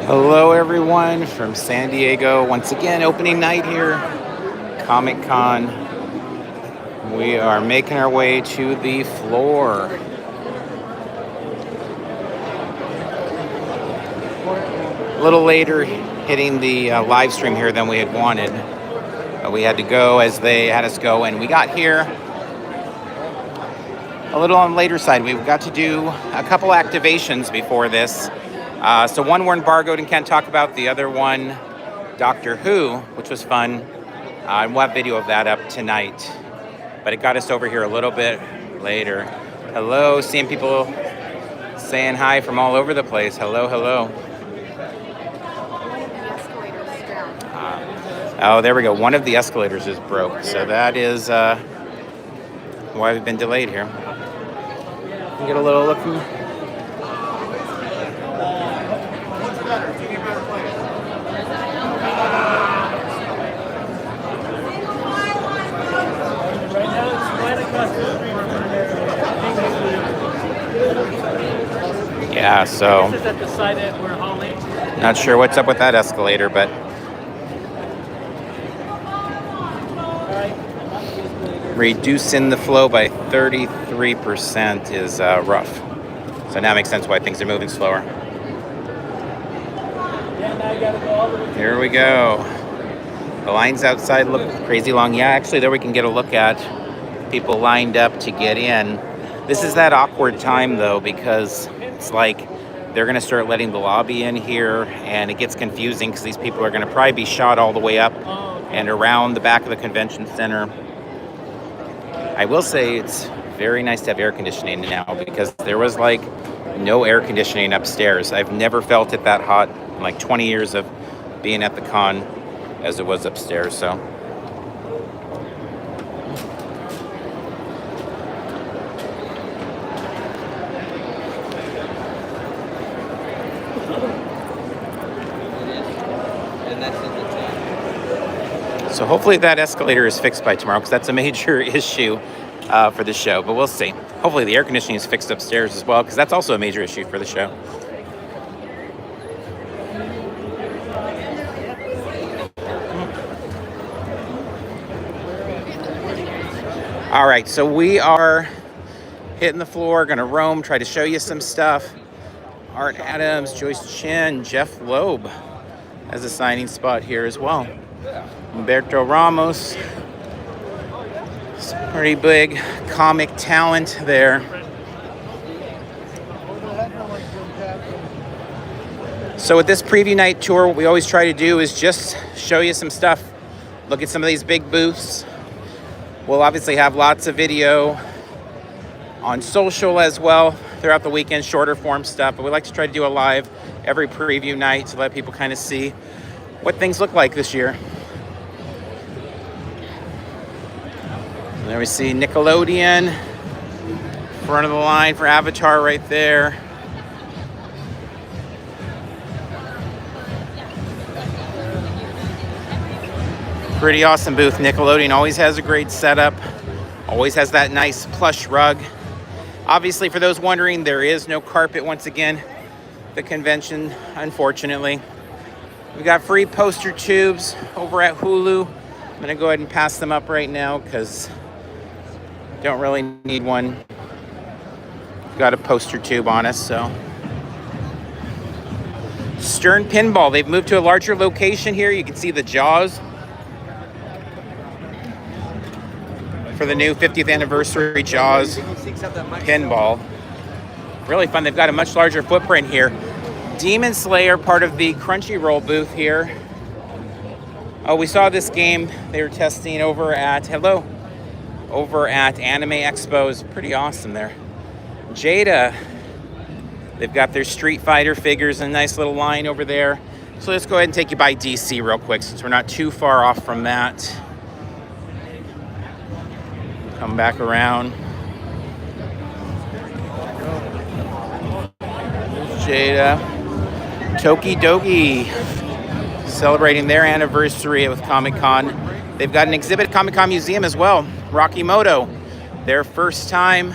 Hello everyone from San Diego. Once again, opening night here, Comic Con. We are making our way to the floor. A little later hitting the live stream here than we had wanted. We had to go as they had us go, and we got here a little on the later side. We've got to do a couple activations before this. So one we're embargoed and can't talk about. The other one, Doctor Who, which was fun. And we'll have video of that up tonight. But it got us over here a little bit later. Hello, seeing people saying hi from all over the place. Hello, hello. Oh, there we go. One of the escalators is broke. So that is why we've been delayed here. Get a little look. Yeah, so not sure what's up with that escalator, but reducing the flow by 33% is rough. So now it makes sense why things are moving slower. Here we go. The lines outside look crazy long. Yeah, actually there we can get a look at people lined up to get in. This is that awkward time though, because it's like they're gonna start letting the lobby in here, and it gets confusing because these people are gonna probably be shot all the way up and around the back of the convention center. I will say it's very nice to have air conditioning now, because there was like no air conditioning upstairs. I've never felt it that hot in like 20 years of being at the con as it was upstairs, so. So hopefully that escalator is fixed by tomorrow, because that's a major issue for the show, but we'll see. Hopefully the air conditioning is fixed upstairs as well, because that's also a major issue for the show. All right, so we are hitting the floor, gonna roam, try to show you some stuff. Art Adams, Joyce Chin, Jeff Loeb has a signing spot here as well. Humberto Ramos, some pretty big comic talent there. So with this preview night tour, what we always try to do is just show you some stuff, look at some of these big booths. We'll obviously have lots of video on social as well throughout the weekend, shorter form stuff, but we like to try to do a live every preview night to let people kind of see what things look like this year. And there we see Nickelodeon, front of the line for Avatar right there. Pretty awesome booth. Nickelodeon always has a great setup, always has that nice plush rug. Obviously, for those wondering, there is no carpet once again, the convention, unfortunately. We got free poster tubes over at Hulu. I'm gonna go ahead and pass them up right now because don't really need one. Got a poster tube on us, so. Stern Pinball, they've moved to a larger location here. You can see the Jaws for the new 50th anniversary Jaws pinball. Really fun. They've got a much larger footprint here. Demon Slayer, part of the Crunchyroll booth here. Oh, we saw this game they were testing over at Anime Expo. It's pretty awesome there. Jada, they've got their Street Fighter figures in a nice little line over there. So let's go ahead and take you by DC real quick, since we're not too far off from that. Come back around. There's Jada. Tokidoki, celebrating their anniversary with Comic-Con. They've got an exhibit at Comic-Con Museum as well. Rocky Moto, their first time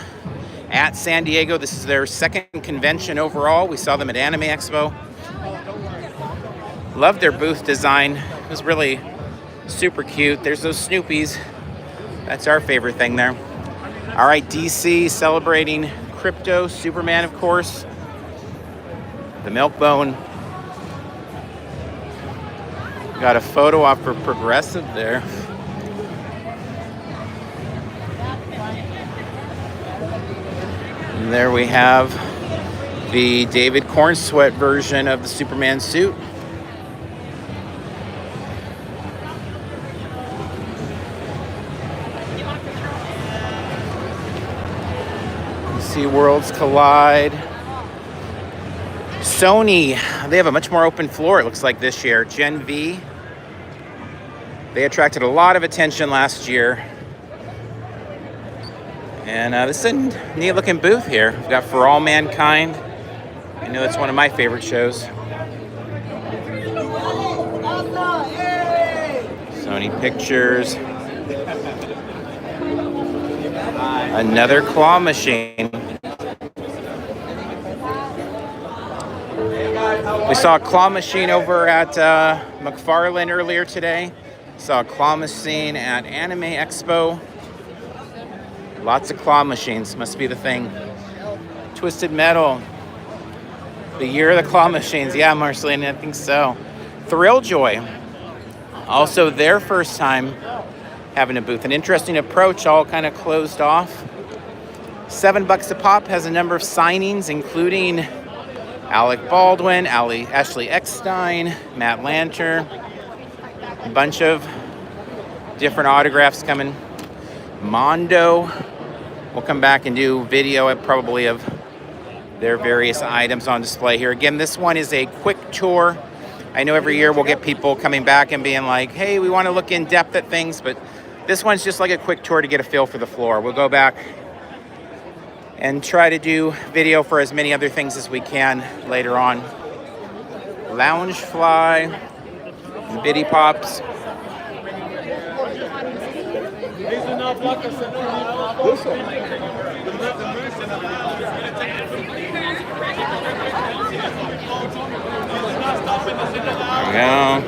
at San Diego. This is their second convention overall. We saw them at Anime Expo. Love their booth design. It was really super cute. There's those Snoopies. That's our favorite thing there. All right, DC celebrating crypto. Superman, of course. The Milkbone. Got a photo op for Progressive there. And there we have the David Cornsweat version of the Superman suit. See Worlds Collide. Sony, they have a much more open floor, it looks like, this year. Gen V. They attracted a lot of attention last year. And this is a neat looking booth here. We've got For All Mankind. I know that's one of my favorite shows. Sony Pictures. Another claw machine. We saw a claw machine over at McFarlane earlier today. Saw a claw machine at Anime Expo. Lots of claw machines, must be the thing. Twisted Metal. The year of the claw machines. Yeah, Marceline, I think so. Thrilljoy. Also their first time having a booth. An interesting approach, all kind of closed off. $7 a pop, has a number of signings, including Alec Baldwin, Ashley Eckstein, Matt Lanter. A bunch of different autographs coming. Mondo. We'll come back and do video probably of their various items on display here. Again, this one is a quick tour. I know every year we'll get people coming back and being like, hey, we want to look in depth at things, but this one's just like a quick tour to get a feel for the floor. We'll go back and try to do video for as many other things as we can later on. Loungefly, Bitty Pops. There we go.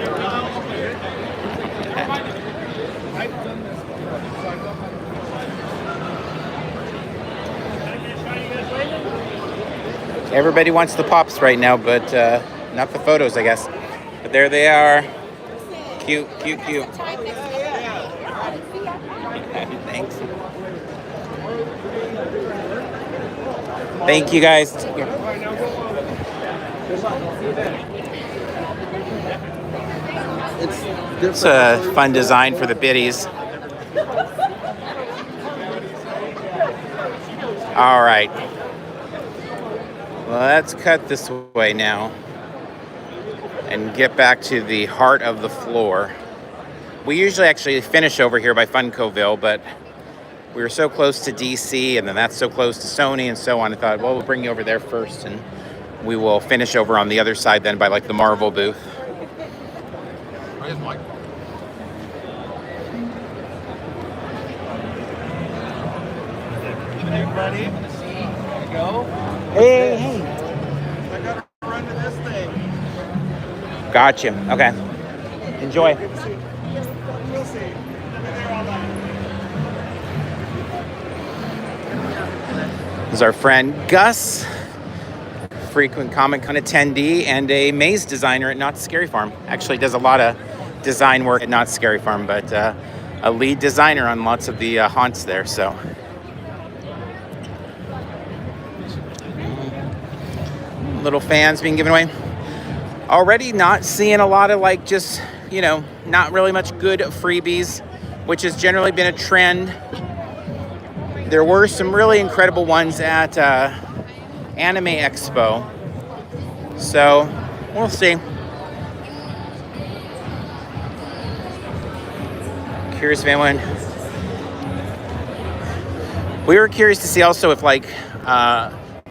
Everybody wants the pops right now, but not the photos, I guess. But there they are. Cute, cute, cute. Thanks. Thank you, guys. It's a fun design for the biddies. All right. Let's cut this way now and get back to the heart of the floor. We usually actually finish over here by Funcoville, but we were so close to DC, and then that's so close to Sony and so on. I thought, well, we'll bring you over there first, and we will finish over on the other side then by like the Marvel booth. Where's Mike? Everybody, there you go. Hey, hey. I gotta run to this thing. Gotcha. Okay. Enjoy. We'll see. This is our friend Gus, frequent Comic-Con attendee and a maze designer at Not Scary Farm. Actually does a lot of design work at Not Scary Farm, but a lead designer on lots of the haunts there, so. Little fans being given away. Already not seeing a lot of like just, you know, not really much good freebies, which has generally been a trend. There were some really incredible ones at Anime Expo. So we'll see. Curious if anyone. We were curious to see also if like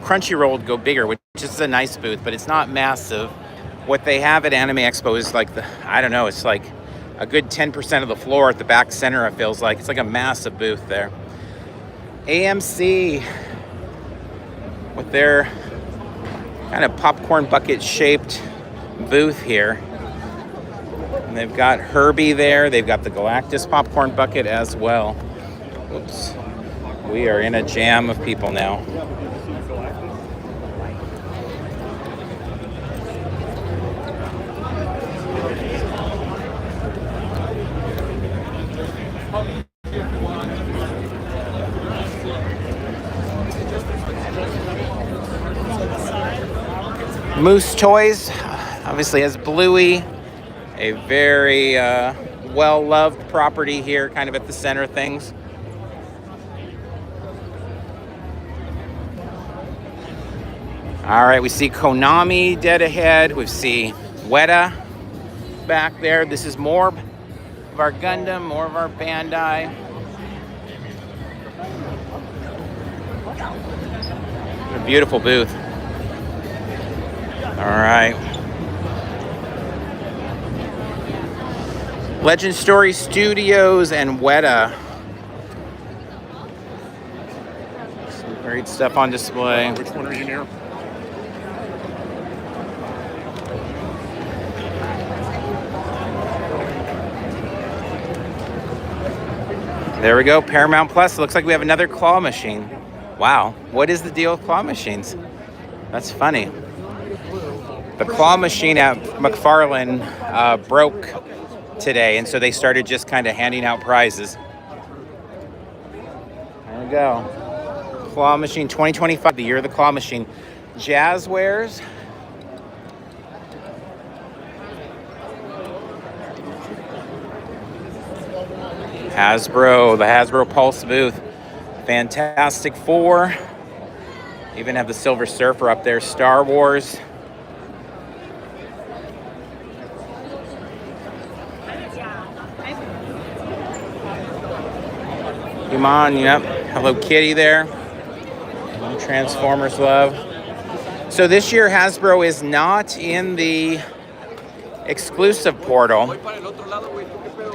Crunchyroll would go bigger, which is a nice booth, but it's not massive. What they have at Anime Expo is like I don't know, it's like a good 10% of the floor at the back center, it feels like. It's like a massive booth there. AMC with their kind of popcorn bucket shaped booth here. And they've got Herbie there. They've got the Galactus popcorn bucket as well. Oops. We are in a jam of people now. Moose Toys obviously has Bluey, a very well-loved property here, kind of at the center of things. All right, we see Konami dead ahead. We see Weta back there. This is more of our Gundam, more of our Bandai. A beautiful booth. All right. Legend Story Studios and Weta. Some great stuff on display. Which one are you near? There we go, Paramount Plus. It looks like we have another claw machine. Wow, what is the deal with claw machines? That's funny. The claw machine at McFarlane broke today, and so they started just kind of handing out prizes. There we go. Claw machine 2025, the year of the claw machine. Jazzwares. Hasbro, the Hasbro Pulse booth. Fantastic Four. Even have the Silver Surfer up there. Star Wars. Human, yep. Hello Kitty there. Transformers love. So this year Hasbro is not in the exclusive portal.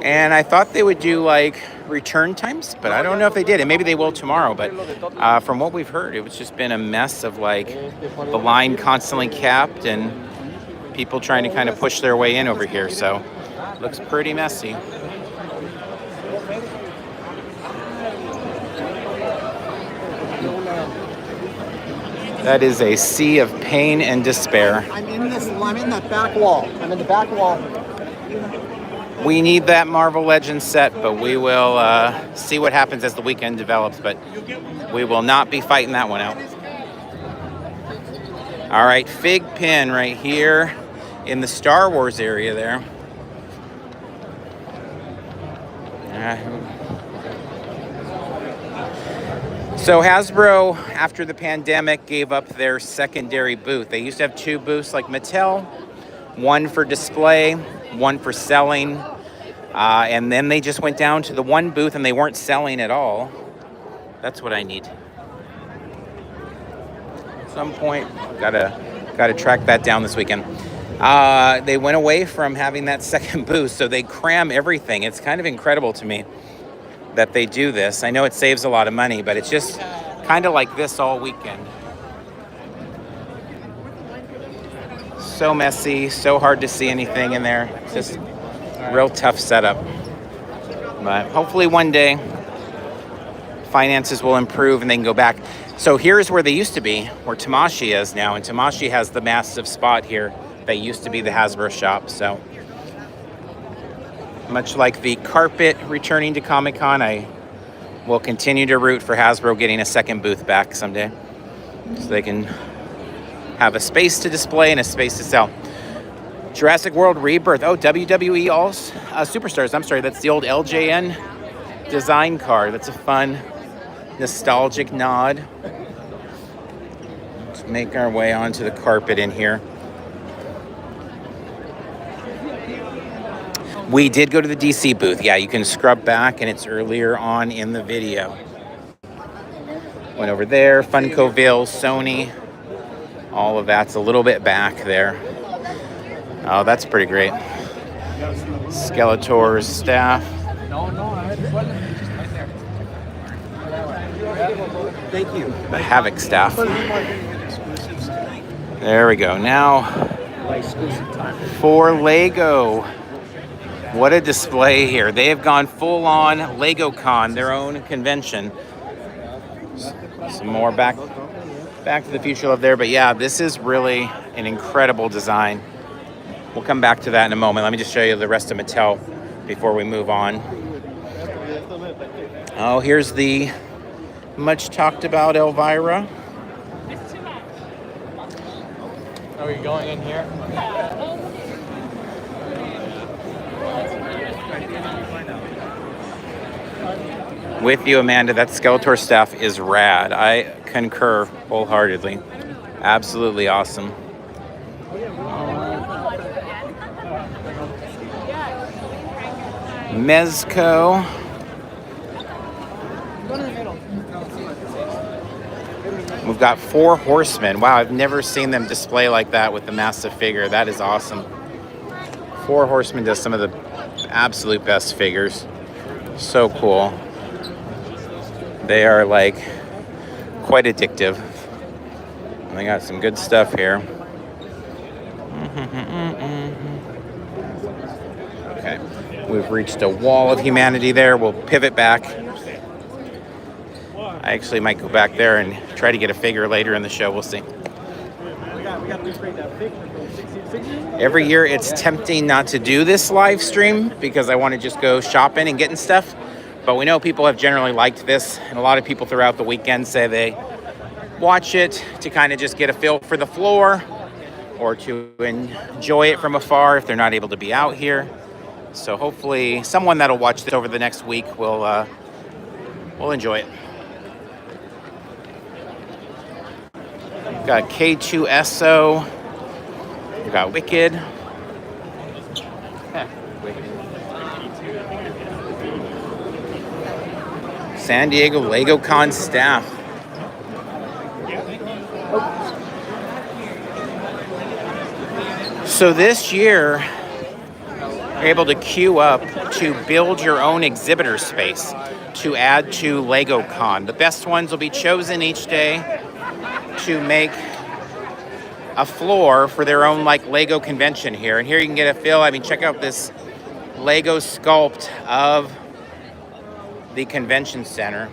And I thought they would do like return times, but I don't know if they did. And maybe they will tomorrow. But from what we've heard, it's just been a mess of like the line constantly capped and people trying to kind of push their way in over here. So looks pretty messy. That is a sea of pain and despair. I'm in that back wall. I'm in the back wall. We need that Marvel Legends set, but we will see what happens as the weekend develops, but we will not be fighting that one out. All right, Fig Pin right here in the Star Wars area there. So Hasbro, after the pandemic, gave up their secondary booth. They used to have two booths like Mattel, one for display, one for selling, and then they just went down to the one booth and they weren't selling at all. That's what I need. At some point, gotta track that down this weekend. They went away from having that second booth, so they cram everything. It's kind of incredible to me that they do this. I know it saves a lot of money, but it's just kind of like this all weekend. So messy, so hard to see anything in there. It's just a real tough setup. But hopefully one day finances will improve and they can go back. So here's where they used to be, where Tamashii is now, and Tamashii has the massive spot here that used to be the Hasbro shop. So much like the carpet returning to Comic-Con, I will continue to root for Hasbro getting a second booth back someday so they can have a space to display and a space to sell. Jurassic World Rebirth. Oh, WWE All Superstars. I'm sorry, that's the old LJN design card. That's a fun, nostalgic nod. Let's make our way onto the carpet in here. We did go to the DC booth. Yeah, you can scrub back, and it's earlier on in the video. Went over there, Funcoville, Sony. All of that's a little bit back there. Oh, that's pretty great. Skeletor's staff. Thank you. The Havoc staff. There we go. Now, for Lego. What a display here. They have gone full on LegoCon, their own convention. Some more back to the future love there. But yeah, this is really an incredible design. We'll come back to that in a moment. Let me just show you the rest of Mattel before we move on. Oh, here's the much talked about Elvira. Are we going in here? With you, Amanda, that Skeletor stuff is rad. I concur wholeheartedly. Absolutely awesome. Mezco. We've got 4 horsemen. Wow, I've never seen them display like that with the massive figure. That is awesome. 4 horsemen does some of the absolute best figures. So cool. They are like quite addictive. And they got some good stuff here. Okay, we've reached a wall of humanity there. We'll pivot back. I actually might go back there and try to get a figure later in the show. We'll see. Every year it's tempting not to do this live stream because I want to just go shopping and getting stuff. But we know people have generally liked this, and a lot of people throughout the weekend say they watch it to kind of just get a feel for the floor or to enjoy it from afar if they're not able to be out here. So hopefully someone that'll watch this over the next week will enjoy it. We've got K2SO. We've got Wicked. San Diego LegoCon staff. So this year, you're able to queue up to build your own exhibitor space to add to LegoCon. The best ones will be chosen each day to make a floor for their own like Lego convention here. And here you can get a feel. I mean, check out this Lego sculpt of the convention center.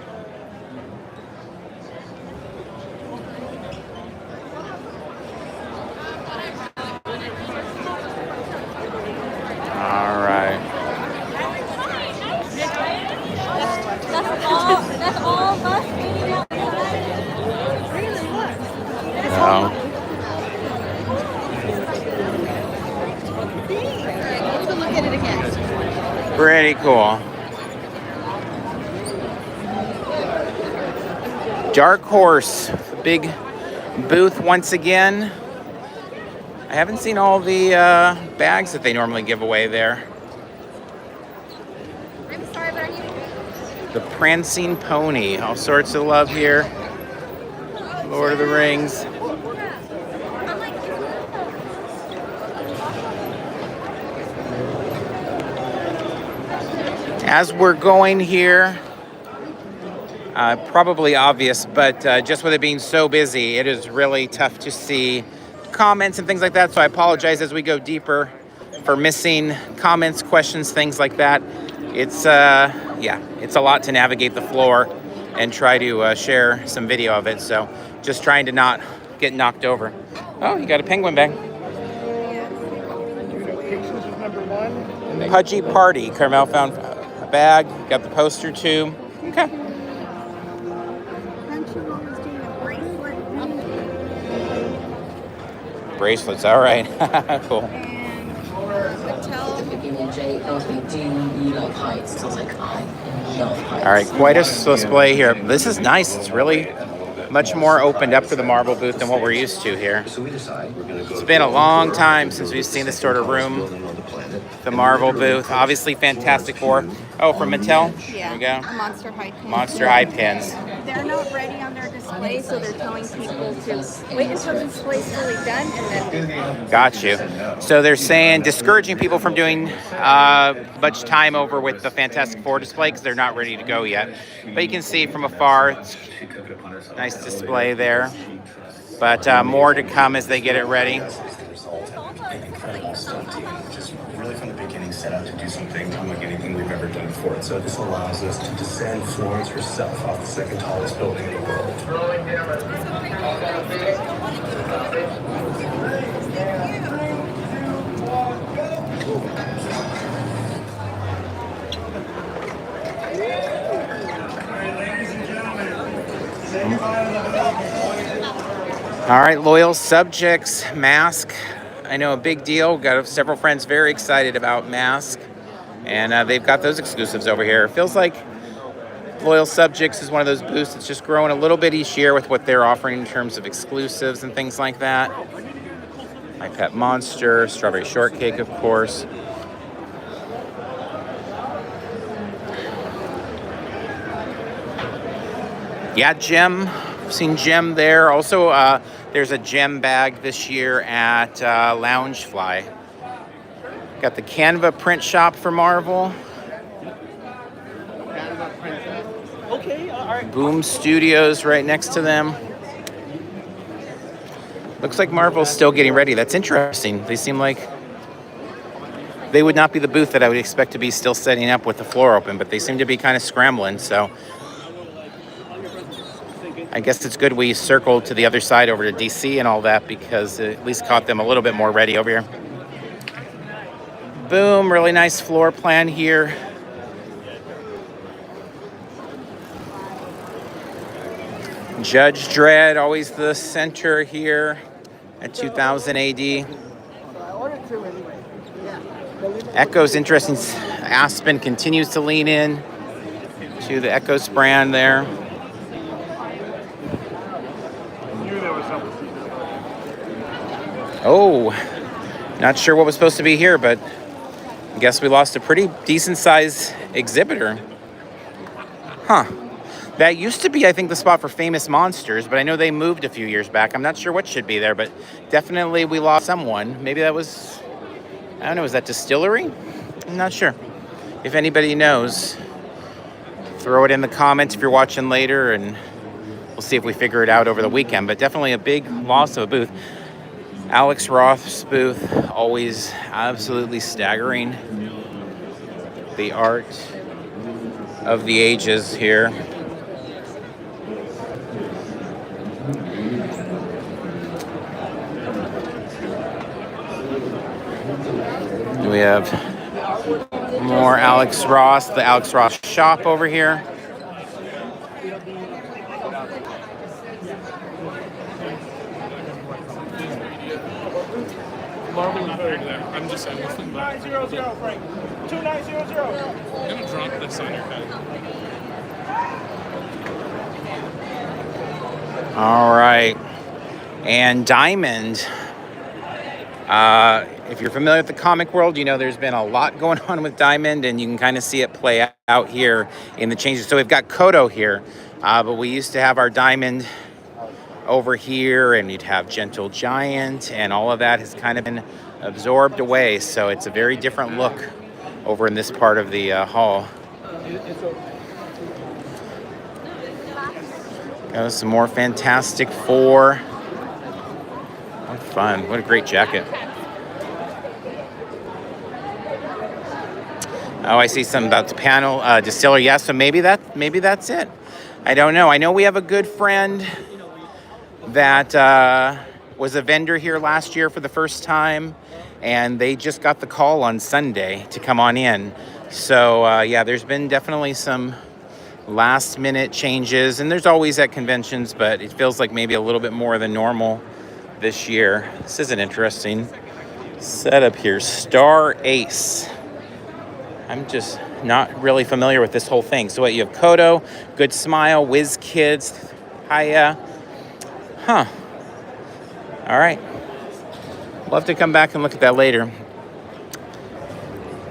All right. That's all of us meeting out. Oh. Let's go look at it again. Pretty cool. Dark Horse, big booth once again. I haven't seen all the bags that they normally give away there. I'm sorry, but The Prancing Pony, all sorts of love here. Lord of the Rings. As we're going here, probably obvious, but just with it being so busy, it is really tough to see comments and things like that. So I apologize as we go deeper for missing comments, questions, things like that. It's it's a lot to navigate the floor and try to share some video of it. So just trying to not get knocked over. Oh, you got a penguin bag. Pudgy Party. Carmel found a bag. Got the poster too. Okay. Bracelets, all right. Cool. All right, quite a display here. This is nice. It's really much more opened up for the Marvel booth than what we're used to here. It's been a long time since we've seen this sort of room. The Marvel booth, obviously Fantastic Four. Oh, from Mattel? Yeah. There we go. Monster High pins. Monster High pins. They're not ready on their display, so they're telling people to wait until the display's fully done and then. Got you. So they're saying discouraging people from doing much time over with the Fantastic Four display because they're not ready to go yet. But you can see from afar, it's nice display there. But more to come as they get it ready. incredible stuff team. Just really from the beginning set out to do something unlike anything we've ever done before. And so this allows us to descend Florence herself off the second tallest building in the world. All right, loyal subjects, Mask. I know, a big deal. Got several friends very excited about Mask, and they've got those exclusives over here. Feels like Loyal Subjects is one of those booths that's just growing a little bit each year with what they're offering in terms of exclusives and things like that. My Pet Monster, Strawberry Shortcake, of course. Yeah, Gem. I've seen Gem there. Also, there's a Gem bag this year at Loungefly. Got the Canva print shop for Marvel. Okay, all right. Boom Studios right next to them. Looks like Marvel's still getting ready. That's interesting. They seem like they would not be the booth that I would expect to be still setting up with the floor open, but they seem to be kind of scrambling, so I guess it's good we circled to the other side over to DC and all that, because it at least caught them a little bit more ready over here. Boom, really nice floor plan here. Judge Dredd, always the center here at 2000 AD. Echo's interesting. Aspen continues to lean in to the Echo's brand there. Oh, not sure what was supposed to be here, but I guess we lost a pretty decent sized exhibitor. Huh. That used to be, I think, the spot for Famous Monsters, but I know they moved a few years back. I'm not sure what should be there, but definitely we lost someone. Maybe that was, I don't know, is that Distillery? I'm not sure. If anybody knows, throw it in the comments if you're watching later, and we'll see if we figure it out over the weekend. But definitely a big loss of a booth. Alex Roth's booth, always absolutely staggering. The art of the ages here. We have more Alex Ross, the Alex Ross shop over here. Marvel bag there. I'm just saying. 2900, Frank. 2900. I'm gonna drop this on your head. All right, and Diamond. If you're familiar with the comic world, you know there's been a lot going on with Diamond, and you can kind of see it play out here in the changes. So we've got Kodo here, but we used to have our Diamond over here, and you'd have Gentle Giant, and all of that has kind of been absorbed away. So it's a very different look over in this part of the hall. Got some more Fantastic Four. What fun. What a great jacket. Oh, I see something about the panel distiller. Yeah, so maybe that's it. I don't know. I know we have a good friend that was a vendor here last year for the first time, and they just got the call on Sunday to come on in. So yeah, there's been definitely some last minute changes, and there's always at conventions, but it feels like maybe a little bit more than normal this year. This is an interesting setup here. Star Ace. I'm just not really familiar with this whole thing. So what, you have Kodo, Good Smile, Whiz Kids, Hiya. Huh. All right. We'll have to come back and look at that later.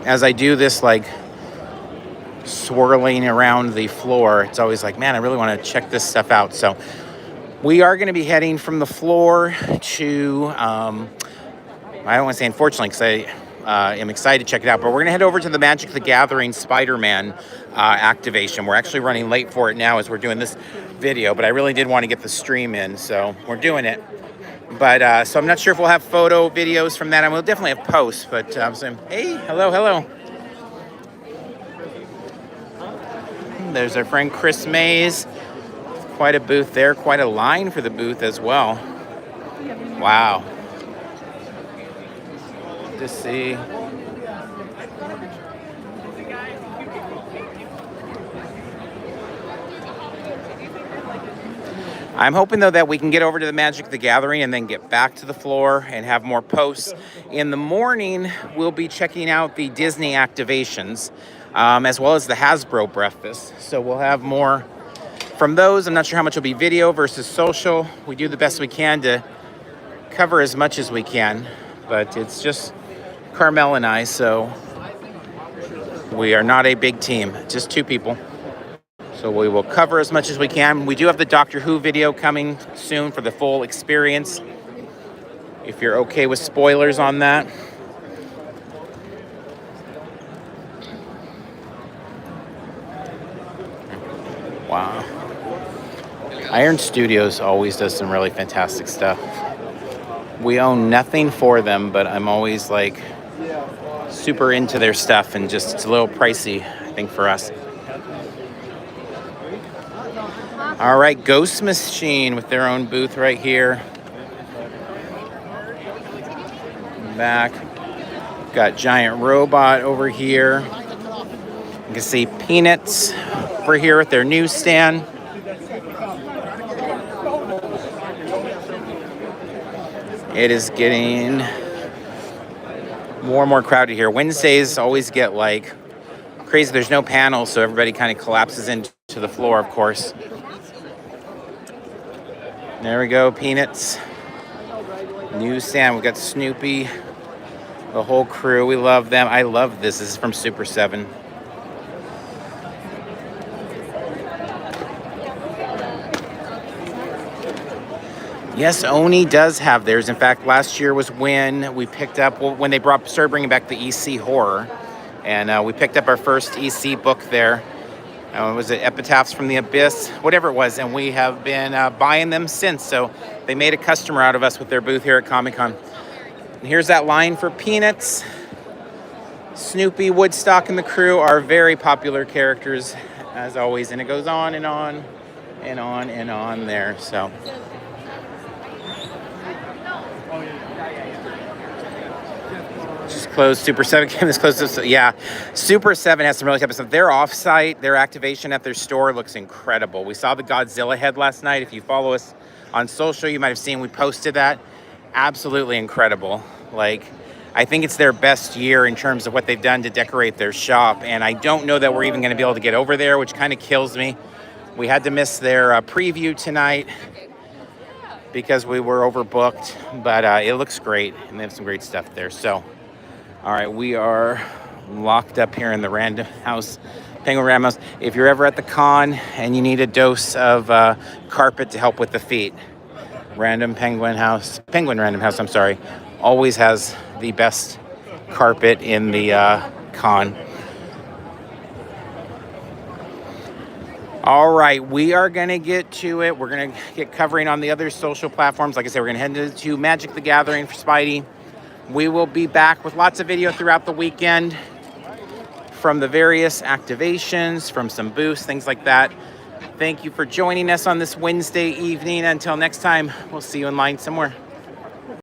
As I do this, like, swirling around the floor, it's always like, man, I really want to check this stuff out. So we are going to be heading from the floor to, I don't want to say unfortunately, because I am excited to check it out, but we're going to head over to the Magic the Gathering Spider-Man activation. We're actually running late for it now as we're doing this video, but I really did want to get the stream in, so we're doing it. But so I'm not sure if we'll have photo videos from that. And we'll definitely have posts. But I'm saying, hey, hello. There's our friend Chris Mays. Quite a booth there. Quite a line for the booth as well. Wow. To see. I'm hoping, though, that we can get over to the Magic the Gathering and then get back to the floor and have more posts. In the morning, we'll be checking out the Disney activations, as well as the Hasbro breakfast. So we'll have more from those. I'm not sure how much will be video versus social. We do the best we can to cover as much as we can, but it's just Carmel and I, so we are not a big team, just 2 people. So we will cover as much as we can. We do have the Doctor Who video coming soon for the full experience, if you're okay with spoilers on that. Wow. Iron Studios always does some really fantastic stuff. We own nothing for them, but I'm always like super into their stuff, and just it's a little pricey, I think, for us. All right, Ghost Machine with their own booth right here. Back. Got Giant Robot over here. You can see Peanuts over here with their newsstand. It is getting more and more crowded here. Wednesdays always get like crazy. There's no panels, so everybody kind of collapses into the floor, of course. There we go, Peanuts. Newsstand, we got Snoopy. The whole crew, we love them. I love this. This is from Super 7. Yes, Oni does have theirs. In fact, last year was when we picked up, when they started bringing back the EC horror. And we picked up our first EC book there. Was it Epitaphs from the Abyss? Whatever it was. And we have been buying them since. So they made a customer out of us with their booth here at Comic-Con. And here's that line for Peanuts. Snoopy, Woodstock, and the crew are very popular characters, as always. And it goes on and on and on and on there. So just closed. Super 7 came this close to, yeah. Super 7 has some really type of stuff. Their offsite, their activation at their store looks incredible. We saw the Godzilla head last night. If you follow us on social, you might have seen we posted that. Absolutely incredible. Like, I think it's their best year in terms of what they've done to decorate their shop. And I don't know that we're even going to be able to get over there, which kind of kills me. We had to miss their preview tonight because we were overbooked, but it looks great. And they have some great stuff there. So, all right, we are locked up here in the Random House, Penguin Random House. If you're ever at the con and you need a dose of carpet to help with the feet, Penguin Random House, I'm sorry, always has the best carpet in the con. All right, we are going to get to it. We're going to get covering on the other social platforms. Like I said, we're going to head to Magic the Gathering for Spidey. We will be back with lots of video throughout the weekend from the various activations, from some booths, things like that. Thank you for joining us on this Wednesday evening. Until next time, we'll see you in line somewhere.